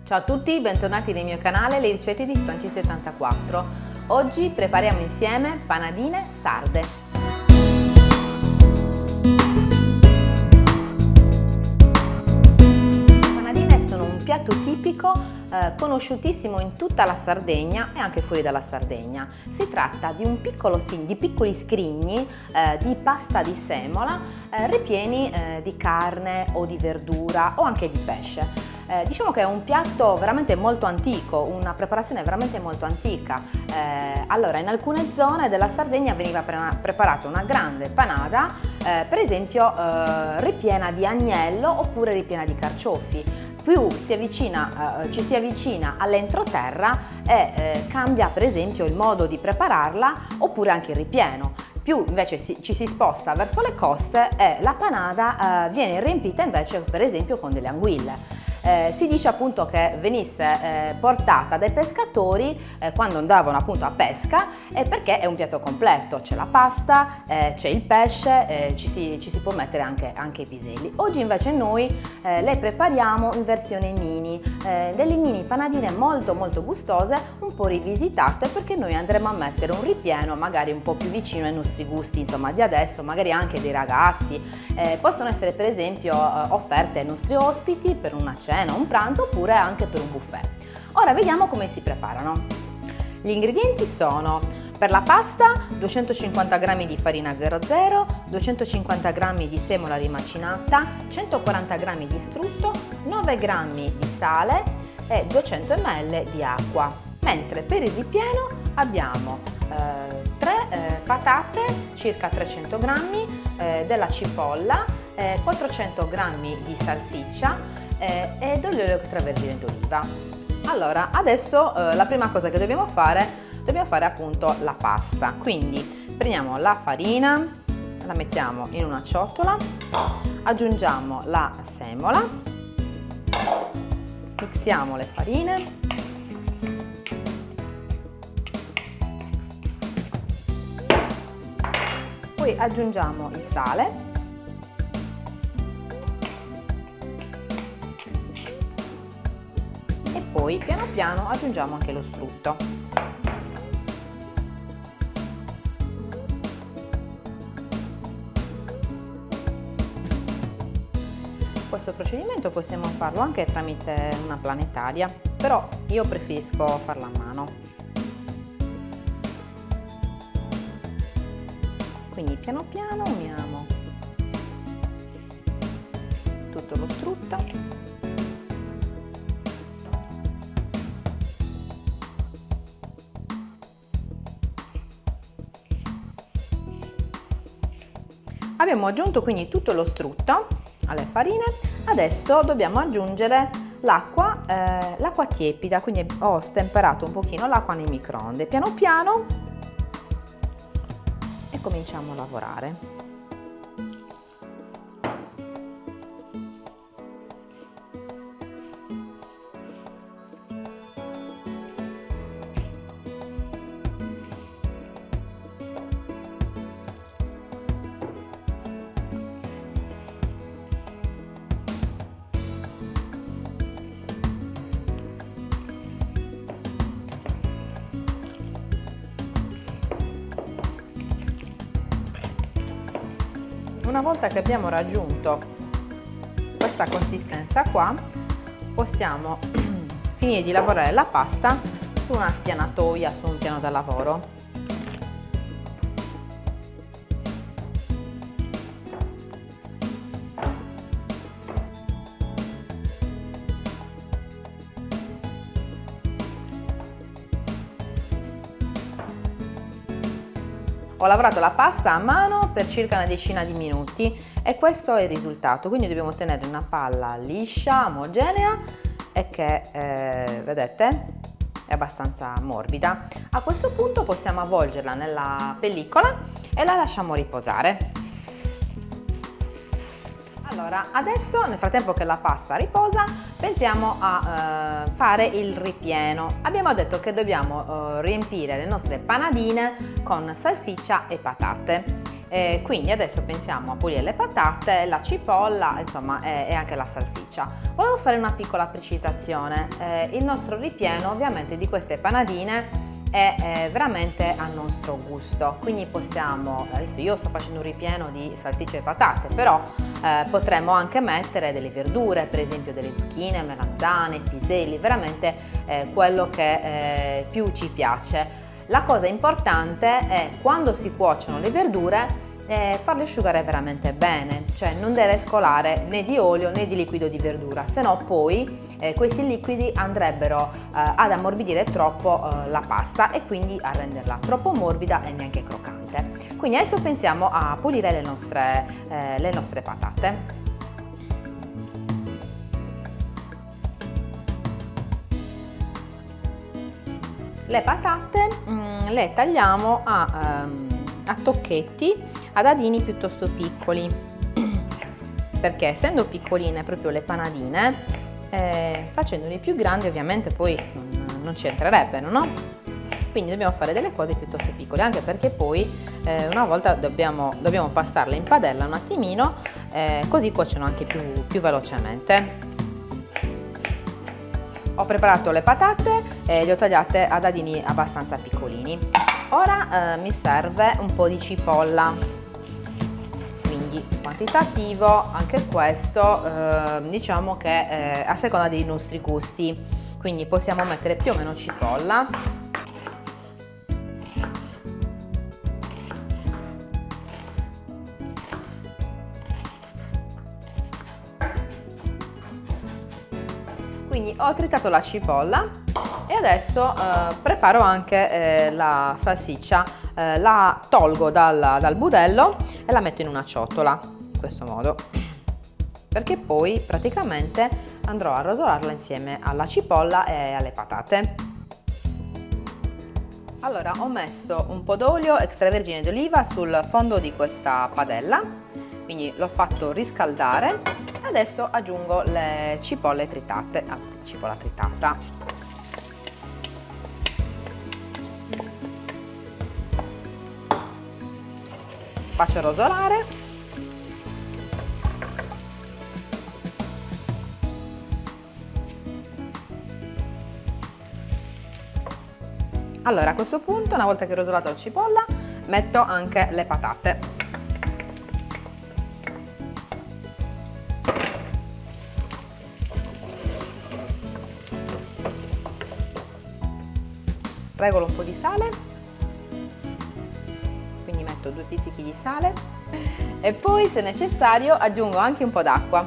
Ciao a tutti, bentornati nel mio canale Le ricette di Franci74. Oggi prepariamo insieme panadine sarde. Le panadine sono un piatto tipico conosciutissimo in tutta la Sardegna e anche fuori dalla Sardegna. Si tratta di di piccoli scrigni di pasta di semola ripieni di carne o di verdura o anche di pesce. Diciamo che è un piatto veramente molto antico, una preparazione veramente molto antica. Allora, in alcune zone della Sardegna veniva preparata una grande panada, per esempio ripiena di agnello oppure ripiena di carciofi. Più ci si avvicina all'entroterra e cambia per esempio il modo di prepararla oppure anche il ripieno. Più invece ci si sposta verso le coste e la panada viene riempita invece per esempio con delle anguille. Si dice appunto che venisse portata dai pescatori quando andavano appunto a pesca perché è un piatto completo, c'è la pasta, c'è il pesce, ci si può mettere anche i piselli. Oggi invece noi le prepariamo in versione mini, delle mini panadine molto gustose, un po' rivisitate perché noi andremo a mettere un ripieno magari un po' più vicino ai nostri gusti, insomma di adesso, magari anche dei ragazzi. Possono essere per esempio offerte ai nostri ospiti per una cena, un pranzo oppure anche per un buffet. Ora vediamo come si preparano. Gli ingredienti sono: per la pasta 250 g di farina 00, 250 g di semola rimacinata, 140 g di strutto, 9 g di sale e 200 ml di acqua. Mentre per il ripieno abbiamo 3 patate, circa 300 g, della cipolla, 400 g di salsiccia e dell'olio extravergine d'oliva. Allora, adesso la prima cosa che dobbiamo fare appunto la pasta. Quindi prendiamo la farina, la mettiamo in una ciotola, aggiungiamo la semola, mixiamo le farine, poi aggiungiamo il sale, e poi piano piano aggiungiamo anche lo strutto. Questo procedimento possiamo farlo anche tramite una planetaria, però io preferisco farlo a mano. Quindi piano piano uniamo tutto lo strutto. Abbiamo aggiunto quindi tutto lo strutto alle farine, adesso dobbiamo aggiungere l'acqua tiepida, quindi ho stemperato un pochino l'acqua nei microonde, piano piano, e cominciamo a lavorare. Una volta che abbiamo raggiunto questa consistenza qua, possiamo finire di lavorare la pasta su una spianatoia, su un piano da lavoro. Ho lavorato la pasta a mano per circa una decina di minuti e questo è il risultato, quindi dobbiamo ottenere una palla liscia, omogenea e che, vedete, è abbastanza morbida. A questo punto possiamo avvolgerla nella pellicola e la lasciamo riposare. Allora, adesso nel frattempo che la pasta riposa, pensiamo a fare il ripieno. Abbiamo detto che dobbiamo riempire le nostre panadine con salsiccia e patate. Quindi adesso pensiamo a pulire le patate, la cipolla, insomma, e anche la salsiccia. Volevo fare una piccola precisazione. Il nostro ripieno ovviamente di queste panadine è veramente al nostro gusto, quindi possiamo, adesso io sto facendo un ripieno di salsicce e patate, però potremmo anche mettere delle verdure, per esempio delle zucchine, melanzane, piselli, veramente quello che più ci piace. La cosa importante è, quando si cuociono le verdure, farle asciugare veramente bene, cioè non deve scolare né di olio né di liquido di verdura, se no poi questi liquidi andrebbero ad ammorbidire troppo la pasta e quindi a renderla troppo morbida e neanche croccante. Quindi adesso pensiamo a pulire le nostre patate. Le patate le tagliamo a tocchetti, a dadini piuttosto piccoli, perché essendo piccoline proprio le panadine, facendoli più grandi ovviamente poi non ci entrerebbero, no? Quindi dobbiamo fare delle cose piuttosto piccole, anche perché poi una volta dobbiamo passarle in padella un attimino, così cuociono anche più velocemente. Ho preparato le patate e le ho tagliate a dadini abbastanza piccolini. Ora mi serve un po' di cipolla, quindi quantitativo anche questo, diciamo che a seconda dei nostri gusti, quindi possiamo mettere più o meno cipolla. Quindi ho tritato la cipolla e adesso preparo anche la salsiccia, la tolgo dal budello e la metto in una ciotola, in questo modo, perché poi praticamente andrò a rosolarla insieme alla cipolla e alle patate. Allora, ho messo un po' d'olio extravergine d'oliva sul fondo di questa padella, quindi l'ho fatto riscaldare. Adesso aggiungo le cipolle tritate, cipolla tritata. Faccio rosolare. Allora, a questo punto, una volta che ho rosolato la cipolla, metto anche le patate. Regolo un po' di sale, quindi metto 2 pizzichi di sale e poi, se necessario, aggiungo anche un po' d'acqua.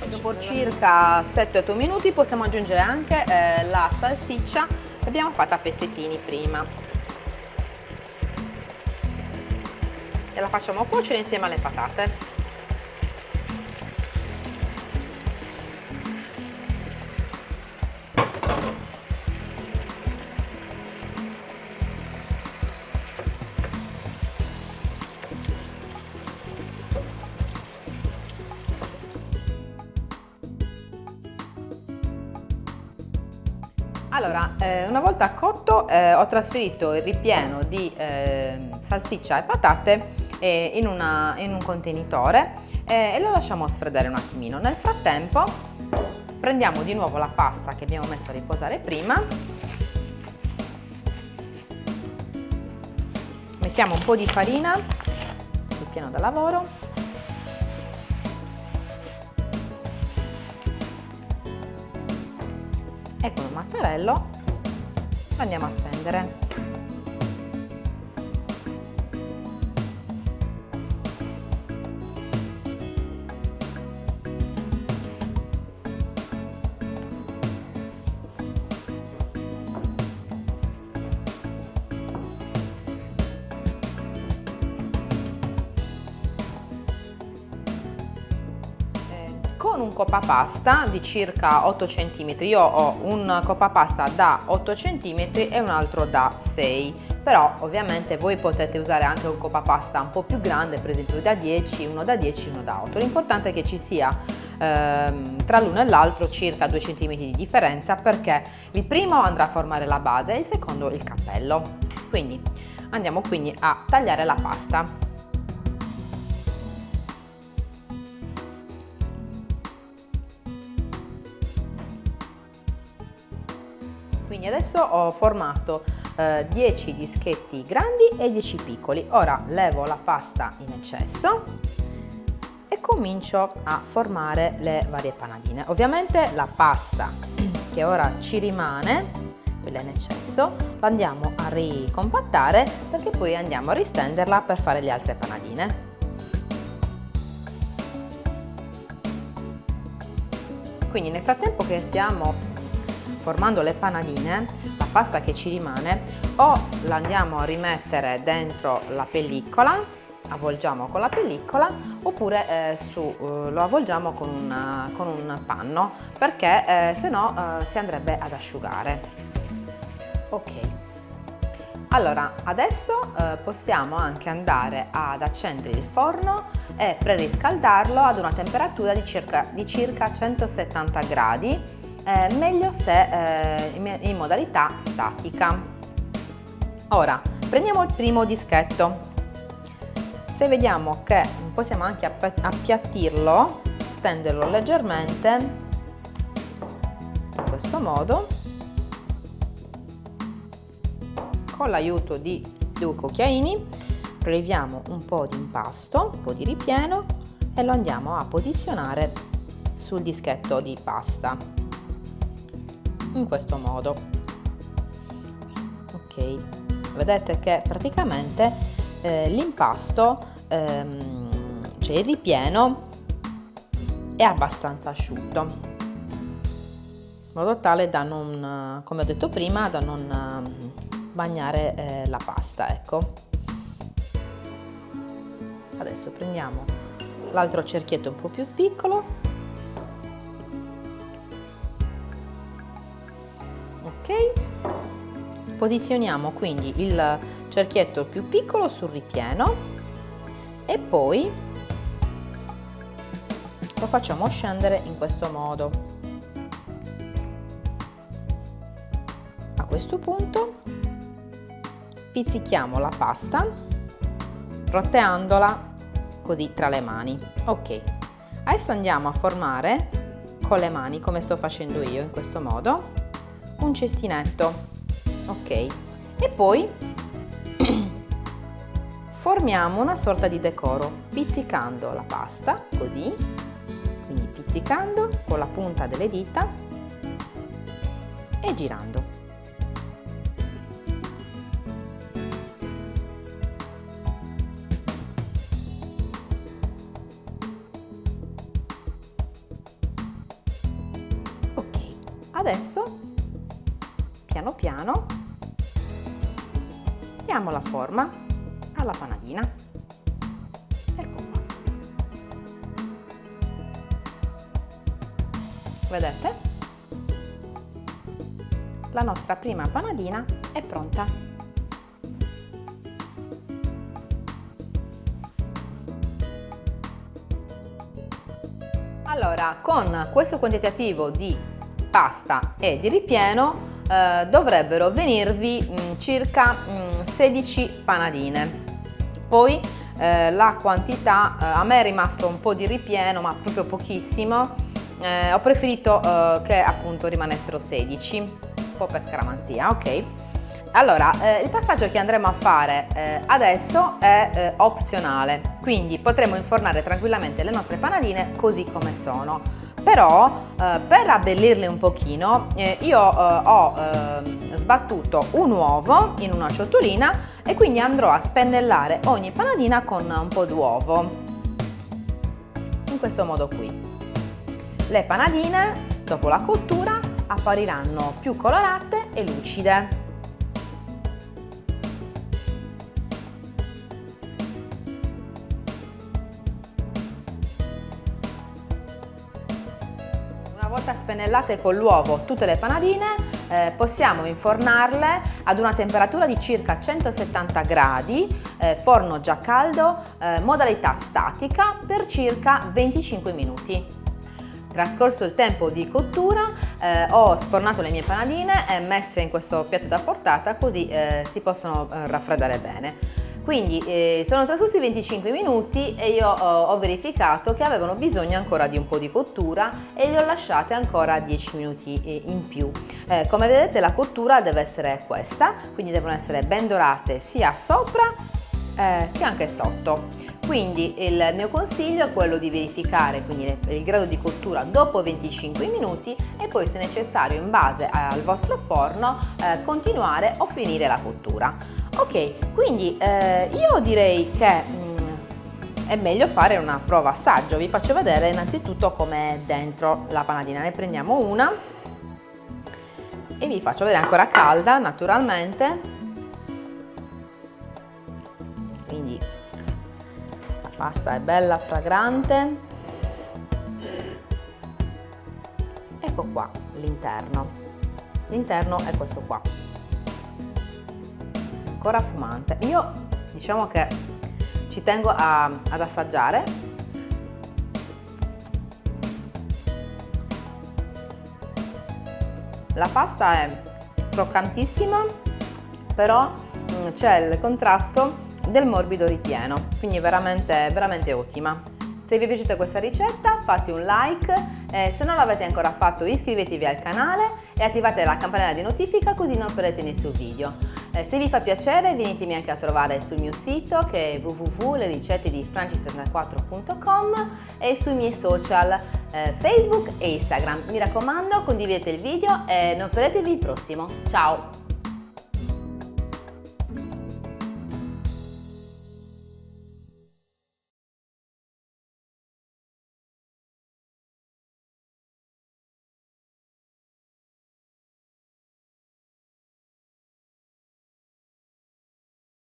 Dopo circa 7-8 minuti possiamo aggiungere anche la salsiccia che abbiamo fatto a pezzettini prima e la facciamo cuocere insieme alle patate. Allora, una volta cotto ho trasferito il ripieno di salsiccia e patate in un contenitore e lo lasciamo sfredare un attimino. Nel frattempo prendiamo di nuovo la pasta che abbiamo messo a riposare prima, mettiamo un po' di farina sul piano da lavoro, e con un mattarello lo andiamo a stendere. con un coppapasta di circa 8 cm. Io ho un coppapasta da 8 cm e un altro da 6, però ovviamente voi potete usare anche un coppapasta un po' più grande, per esempio da 10, uno da 10, uno da 8. L'importante è che ci sia tra l'uno e l'altro circa 2 cm di differenza, perché il primo andrà a formare la base e il secondo il cappello. Quindi andiamo quindi a tagliare la pasta. Quindi adesso ho formato 10 dischetti grandi e 10 piccoli. Ora levo la pasta in eccesso e comincio a formare le varie panadine. Ovviamente la pasta che ora ci rimane, quella in eccesso, la andiamo a ricompattare, perché poi andiamo a ristenderla per fare le altre panadine. Quindi nel frattempo che stiamo formando le panadine, la pasta che ci rimane o la andiamo a rimettere dentro la pellicola, avvolgiamo con la pellicola, oppure lo avvolgiamo con un panno, perché se no si andrebbe ad asciugare. Ok, allora adesso possiamo anche andare ad accendere il forno e preriscaldarlo ad una temperatura di circa 170 gradi. Meglio se in modalità statica. Ora prendiamo il primo dischetto. Se vediamo che possiamo anche appiattirlo, stenderlo leggermente in questo modo, con l'aiuto di due cucchiaini preleviamo un po' di impasto, un po' di ripieno, e lo andiamo a posizionare sul dischetto di pasta. In questo modo. Ok, vedete che praticamente l'impasto, cioè il ripieno, è abbastanza asciutto, in modo tale da non, come ho detto prima, da non bagnare la pasta, ecco. Adesso prendiamo l'altro cerchietto un po' più piccolo. Ok, posizioniamo quindi il cerchietto più piccolo sul ripieno e poi lo facciamo scendere in questo modo. A questo punto pizzichiamo la pasta roteandola così tra le mani. Ok, adesso andiamo a formare con le mani, come sto facendo io in questo modo, un cestinetto. Ok, e poi formiamo una sorta di decoro pizzicando la pasta così, quindi pizzicando con la punta delle dita e girando. Ok, adesso piano piano diamo la forma alla panadina. Ecco qua. Vedete? La nostra prima panadina è pronta. Allora, con questo quantitativo di pasta e di ripieno dovrebbero venirvi circa 16 panadine. Poi la quantità, a me è rimasto un po' di ripieno, ma proprio pochissimo. Ho preferito che appunto rimanessero 16, un po' per scaramanzia, ok? Allora, il passaggio che andremo a fare adesso è opzionale, quindi potremo infornare tranquillamente le nostre panadine così come sono. Però per abbellirle un pochino io ho sbattuto un uovo in una ciotolina e quindi andrò a spennellare ogni panadina con un po' d'uovo, in questo modo qui. Le panadine dopo la cottura appariranno più colorate e lucide. volta spennellate con l'uovo tutte le panadine, possiamo infornarle ad una temperatura di circa 170 gradi, forno già caldo, modalità statica per circa 25 minuti. Trascorso il tempo di cottura, ho sfornato le mie panadine e messe in questo piatto da portata, così si possono raffreddare bene. Quindi sono trascorsi 25 minuti e io ho verificato che avevano bisogno ancora di un po' di cottura e le ho lasciate ancora 10 minuti in più. Come vedete la cottura deve essere questa, quindi devono essere ben dorate sia sopra che anche sotto. Quindi il mio consiglio è quello di verificare quindi il grado di cottura dopo 25 minuti e poi, se necessario, in base al vostro forno, continuare o finire la cottura. Ok, quindi io direi che è meglio fare una prova assaggio. Vi faccio vedere innanzitutto com'è dentro la panadina. Ne prendiamo una e vi faccio vedere ancora calda, naturalmente. Quindi la pasta è bella fragrante. Ecco qua l'interno. L'interno è questo qua, ancora fumante. Io diciamo che ci tengo ad assaggiare. La pasta è croccantissima, però c'è il contrasto del morbido ripieno, quindi veramente veramente ottima. Se vi è piaciuta questa ricetta fate un like, se non l'avete ancora fatto iscrivetevi al canale e attivate la campanella di notifica così non perdete nessun video. Se vi fa piacere venitemi anche a trovare sul mio sito che è www.lericette74.com e sui miei social Facebook e Instagram. Mi raccomando, condividete il video e non perdetevi il prossimo. Ciao!